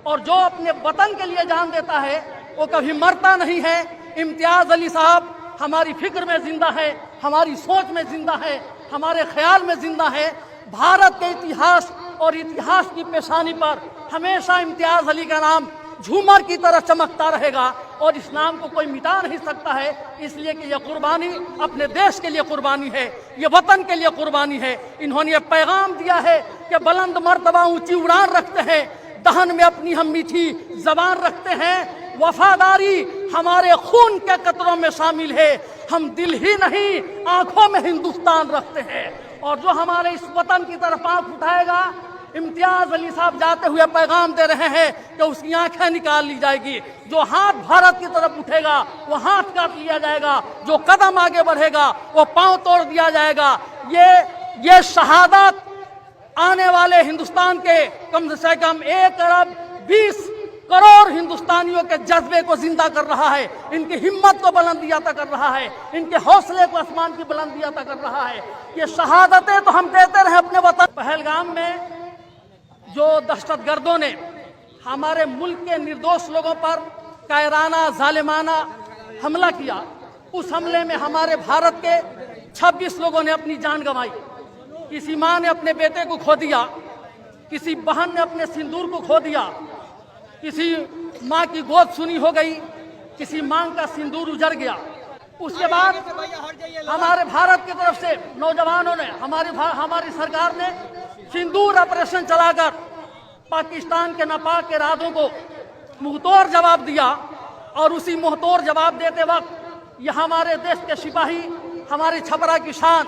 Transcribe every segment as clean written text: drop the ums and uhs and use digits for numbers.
اور جو اپنے وطن کے لیے جان دیتا ہے وہ کبھی مرتا نہیں ہے۔ امتیاز علی صاحب ہماری فکر میں زندہ ہے، ہماری سوچ میں زندہ ہے، ہمارے خیال میں زندہ ہے۔ بھارت کے اتہاس اور اتہاس کی پیشانی پر ہمیشہ امتیاز علی کا نام جھومر کی طرح چمکتا رہے گا، اور اس نام کو کوئی مٹا نہیں سکتا ہے، اس لیے کہ یہ قربانی اپنے دیش کے لیے قربانی ہے، یہ وطن کے لیے قربانی ہے۔ انہوں نے یہ پیغام دیا ہے کہ بلند مرتبہ اونچی اڑان رکھتے ہیں، دہن میں اپنی ہم میٹھی زبان رکھتے ہیں، وفاداری ہمارے خون کے قطروں میں شامل ہے، ہم دل ہی نہیں آنکھوں میں ہندوستان رکھتے ہیں۔ اور جو ہمارے اس وطن کی طرف آنکھ اٹھائے گا، امتیاز علی صاحب جاتے ہوئے پیغام دے رہے ہیں کہ اس کی آنکھیں نکال لی جائے گی۔ جو ہاتھ بھارت کی طرف اٹھے گا وہ ہاتھ کاٹ لیا جائے گا، جو قدم آگے بڑھے گا وہ پاؤں توڑ دیا جائے گا۔ یہ شہادت آنے والے ہندوستان کے کم سے کم 1 ارب 20 کروڑ ہندوستانیوں کے جذبے کو زندہ کر رہا ہے، ان کی ہمت کو بلندی عطا کر رہا ہے، ان کے حوصلے کو آسمان کی بلندی عطا کر رہا ہے۔ یہ شہادتیں تو ہم دیتے رہے اپنے وطن۔ پہلگام میں جو دہشت گردوں نے ہمارے ملک کے نردوش لوگوں پر کائرانہ ظالمانہ حملہ کیا، اس حملے میں ہمارے بھارت کے 26 لوگوں نے اپنی جان گنوائی۔ کسی ماں نے اپنے بیٹے کو کھو دیا، کسی بہن نے اپنے سندور کو کھو دیا، کسی ماں کی گود سونی ہو گئی، کسی ماں کا سندور اجڑ گیا۔ اس کے بعد ہمارے بھارت کی طرف سے نوجوانوں نے، ہماری سرکار نے سندور آپریشن چلا کر پاکستان کے ناپاک ارادوں کو منہ توڑ جواب دیا، اور اسی منہ توڑ جواب دیتے وقت یہ ہمارے دیش کے سپاہی، ہماری چھپرا کی شان،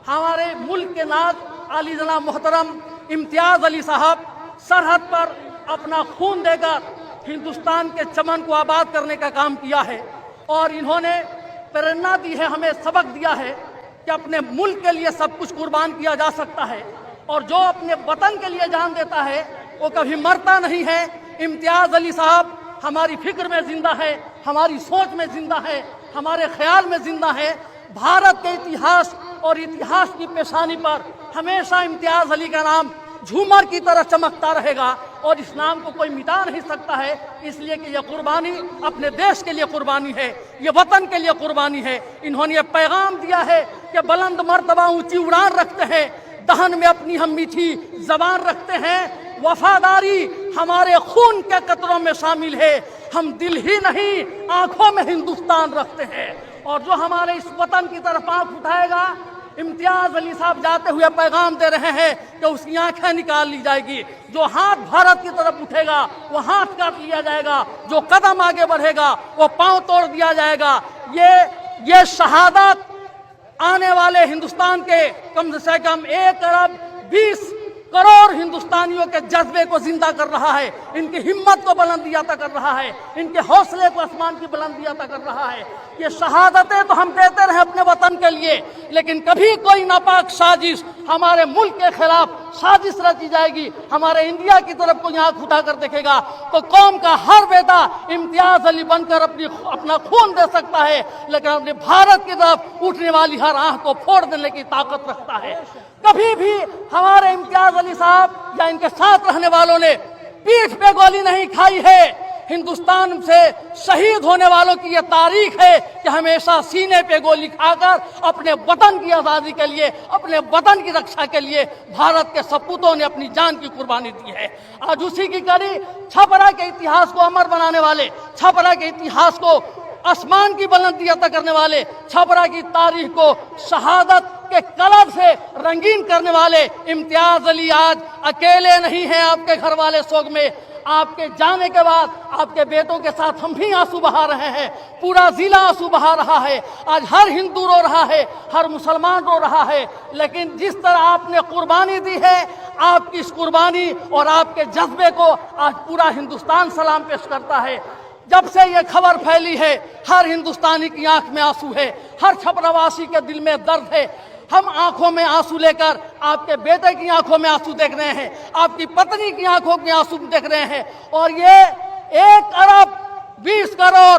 ہمارے ملک کے ناز عالی جناب محترم امتیاز علی صاحب سرحد پر اپنا خون دے کر ہندوستان کے چمن کو آباد کرنے کا کام کیا ہے، اور انہوں نے پریرنا دی ہے، ہمیں سبق دیا ہے کہ اپنے ملک کے لیے سب کچھ قربان کیا جا سکتا ہے، اور جو اپنے وطن کے لیے جان دیتا ہے وہ کبھی مرتا نہیں ہے۔ امتیاز علی صاحب ہماری فکر میں زندہ ہے، ہماری سوچ میں زندہ ہے، ہمارے خیال میں زندہ ہے۔ بھارت کے اتہاس اور اتہاس کی پیشانی پر ہمیشہ امتیاز علی کا نام جھومر کی طرح چمکتا رہے گا، اور اس نام کو کوئی مٹا نہیں سکتا ہے، اس لیے کہ یہ قربانی اپنے دیش کے لیے قربانی ہے، یہ وطن کے لیے قربانی ہے۔ انہوں نے یہ پیغام دیا ہے کہ بلند مرتبہ اونچی اڑان رکھتے ہیں، دہن میں اپنی ہم میٹھی زبان رکھتے ہیں، وفاداری ہمارے خون کے قطروں میں شامل ہے، ہم دل ہی نہیں آنکھوں میں ہندوستان رکھتے ہیں۔ اور جو ہمارے اس وطن کی طرف آنکھ اٹھائے گا، امتیاز علی صاحب جاتے ہوئے پیغام دے رہے ہیں کہ اس کی آنکھیں نکال لی جائے گی۔ جو ہاتھ بھارت کی طرف اٹھے گا وہ ہاتھ کاٹ لیا جائے گا، جو قدم آگے بڑھے گا وہ پاؤں توڑ دیا جائے گا۔ یہ شہادت آنے والے ہندوستان کے کم سے کم 1 ارب 20 کروڑ ہندوستانیوں کے جذبے کو زندہ کر رہا ہے، ان کی ہمت کو بلندی عطا کر رہا ہے، ان کے حوصلے کو آسمان کی بلندی عطا کر رہا ہے۔ یہ شہادتیں تو ہم دیتے رہے اپنے وطن کے لیے، لیکن کبھی کوئی ناپاک سازش ہمارے ملک کے خلاف سازش رچی جائے گی، ہمارے انڈیا کی طرف کوئی آنکھ اٹھا کر دیکھے گا تو قوم کا ہر بیٹا امتیاز علی بن کر اپنا خون دے سکتا ہے، لیکن اپنے بھارت کی طرف اٹھنے والی ہر آنکھ کو پھوڑ دینے کی طاقت رکھتا ہے۔ کبھی بھی ہمارے امتیاز علی صاحب یا ان کے ساتھ رہنے والوں نے پیٹھ پہ گولی نہیں کھائی ہے۔ ہندوستان سے شہید ہونے والوں کی یہ تاریخ ہے کہ ہمیشہ سینے پہ گولی کھا کر اپنے وطن کی آزادی کے لیے، اپنے وطن کی رکشا کے لیے بھارت کے سپوتوں نے اپنی جان کی قربانی دی ہے۔ آج اسی کی کڑی چھپرا کے اتہاس کو امر بنانے والے، چھپرا کے اتہاس کو آسمان کی بلندی عطا کرنے والے، چھپرا کی تاریخ کو شہادت کے کلر سے رنگین کرنے والے امتیاز علی آج اکیلے نہیں ہیں آپ کے گھر والے سوگ میں۔ آپ کے جانے کے بعد آپ کے بیٹوں کے ساتھ ہم بھی آنسو بہا رہے ہیں، پورا ضلع آنسو بہا رہا ہے، آج ہر ہندو رو رہا ہے، ہر مسلمان رو رہا ہے، لیکن جس طرح آپ نے قربانی دی ہے، آپ کی اس قربانی اور آپ کے جذبے کو آج پورا ہندوستان سلام پیش کرتا ہے۔ جب سے یہ خبر پھیلی ہے ہر ہندوستانی کی آنکھ میں آنسو ہے، ہر چھپراواسی کے دل میں درد ہے۔ ہم آنکھوں میں آنسو لے کر آپ کے بیٹے کی آنکھوں میں آنسو دیکھ رہے ہیں، آپ کی پتنی کی آنکھوں میں آنسو دیکھ رہے ہیں، اور یہ 1 ارب 20 کروڑ